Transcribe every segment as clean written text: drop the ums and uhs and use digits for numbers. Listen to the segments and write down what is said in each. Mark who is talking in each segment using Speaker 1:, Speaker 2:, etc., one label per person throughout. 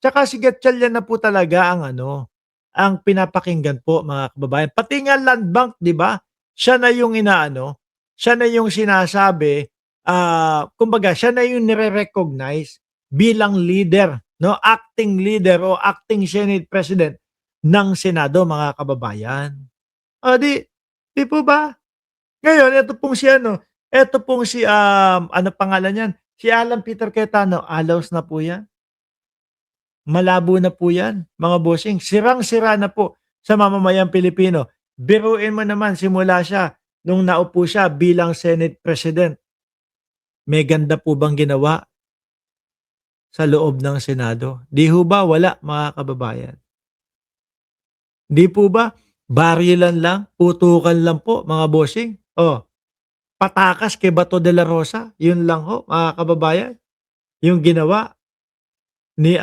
Speaker 1: Tsaka si Gatchalian na po talaga ang ano, ang pinapakinggan po mga kababayan. Pati nga Land Bank 'di ba, siya na yung inaano, siya na yung sinasabi, kumbaga siya na yung nire-recognize bilang leader 'no, acting leader o acting Senate President ng Senado mga kababayan. Oh, 'di po ba? Ngayon eto pong si, ano pangalan niyan, si Alan Peter Cayetano, alaws na po 'yan. Malabo na po 'yan, mga bossing. Sirang-sira na po sa mamamayang Pilipino. Biruin mo naman simula siya nung naupo siya bilang Senate President, may ganda po bang ginawa sa loob ng Senado? 'Di ho ba wala, mga kababayan? 'Di po ba barilan lang, putukan lang po, mga bossing? Oh, patakas kay Bato de la Rosa, 'yun lang ho, mga kababayan, yung ginawa ni,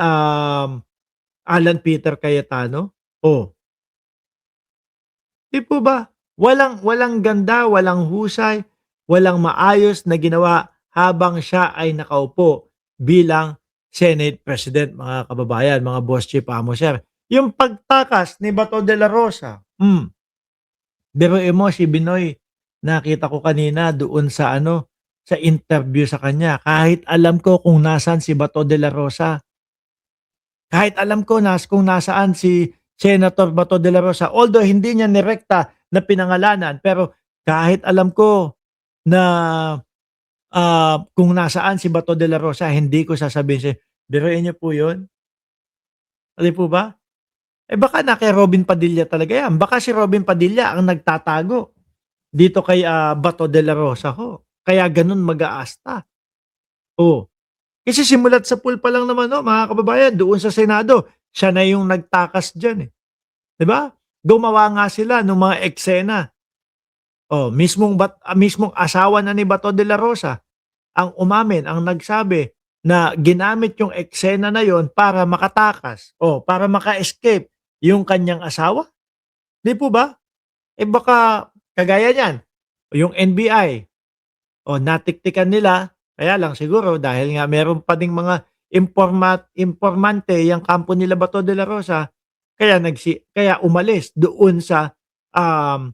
Speaker 1: Alan Peter Cayetano. Oh, 'di po ba? Walang walang ganda, walang husay, walang maayos na ginawa habang siya ay nakaupo bilang Senate President, mga kababayan, mga boss chief amo, sir. Yung pagtakas ni Bato de la Rosa, biruin mo si Binoy, nakita ko kanina doon sa ano, sa interview sa kanya, kahit alam ko kung nasaan si Bato de la Rosa. Kahit alam ko kung nasaan si Senator Bato de la Rosa, although hindi niya direkta na pinangalanan, pero kahit alam ko na, kung nasaan si Bato de la Rosa, hindi ko sasabihin sa'yo, biruin niyo po 'yun, 'di po ba? Eh, baka na kay Robin Padilla talaga 'yan, baka si Robin Padilla ang nagtatago dito kay, Bato de la Rosa ho, kaya gano'n mag-aasta. Oh, kasi simulat sa pool pa lang naman mga kababayan, doon sa Senado, siya na yung nagtakas diyan, eh. 'Di ba? Gumawa nga sila nung mga eksena. Oh, mismong asawa na ni Bato de la Rosa ang umamin, ang nagsabi na ginamit yung eksena na yon para makatakas o para maka-escape yung kanyang asawa, 'di po ba? Eh, baka kagaya niyan, yung NBI, o natiktikan nila, kaya lang siguro dahil nga meron pa ding mga impormante yang kampo nila Bato de la Rosa, kaya umalis doon sa, um,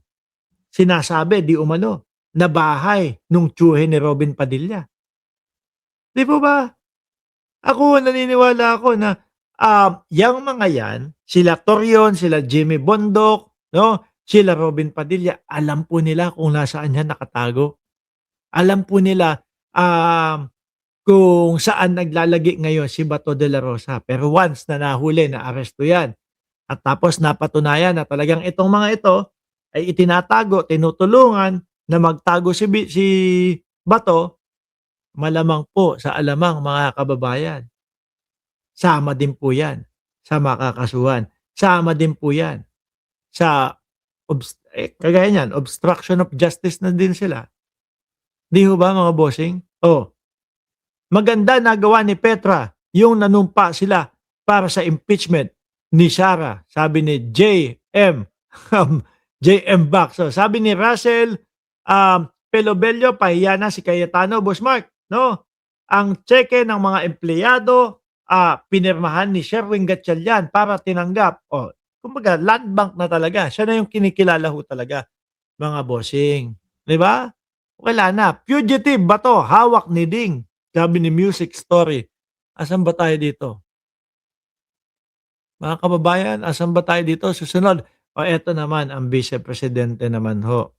Speaker 1: sinasabi di umano na bahay nung tiyuhe ni Robin Padilla. 'Di po ba? Ako naniniwala ako na, yang mga yan, sila Torion, sila Jimmy Bondoc, 'no, sila Robin Padilla, alam po nila kung nasaan yan nakatago. Alam po nila, kung saan naglalagi ngayon si Bato de la Rosa. Pero once na nahuli, naaresto yan at tapos napatunayan na talagang itong mga ito ay itinatago, tinutulungan na magtago si Bato, malamang po sa alamang mga kababayan, sama din po yan sa makakasuhan. Sama din po yan sa kagaya niyan, obstruction of justice na din sila. 'Di ho ba mga bossing? Oh, maganda nagawa ni Petra yung nanumpa sila para sa impeachment ni Sara, sabi ni JM, JM Bacso. Sabi ni Russell, Pelobello, pahiya na si Cayetano, Boss Mark, 'no? Ang tseke ng mga empleyado, pinirmahan ni Sherwin Gatchalian para tinanggap. Oh, kumbaga land bank na talaga. Siya na yung kinikilala ho talaga, mga bossing, 'di ba? Wala na, fugitive ba 'to, hawak ni Ding, sabi ni Music Story. Asan ba tayo dito? Mga kababayan, asan ba tayo dito? Susunod, o eto naman ang Vice Presidente naman ho,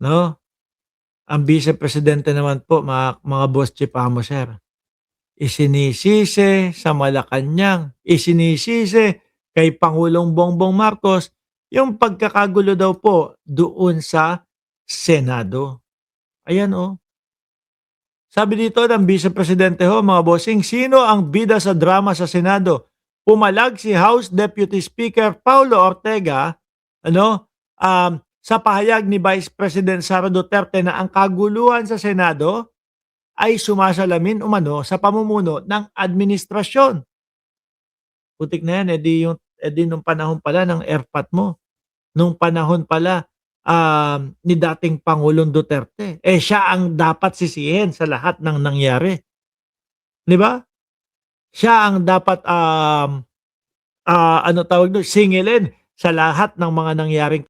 Speaker 1: 'no? Ang Vice Presidente naman po mga boss chief amo, sir, isinisisi sa Malacanang, isinisisi kay Pangulong Bongbong Marcos yung pagkakagulo daw po doon sa Senado. Ayan, oh. Sabi dito ng Vice Presidente ho, mga bossing, sino ang bida sa drama sa Senado? Pumalag si House Deputy Speaker Paulo Ortega, ano, sa pahayag ni Vice President Sara Duterte na ang kaguluhan sa Senado ay sumasalamin umano sa pamumuno ng administrasyon. Putik na yan, edi nung panahon pala ng airpat mo, nung panahon pala, ni dating Pangulong Duterte, eh, siya ang dapat sisihin sa lahat ng nangyari, 'di ba? Siya ang dapat, ano tawag dun, singilin sa lahat ng mga nangyaring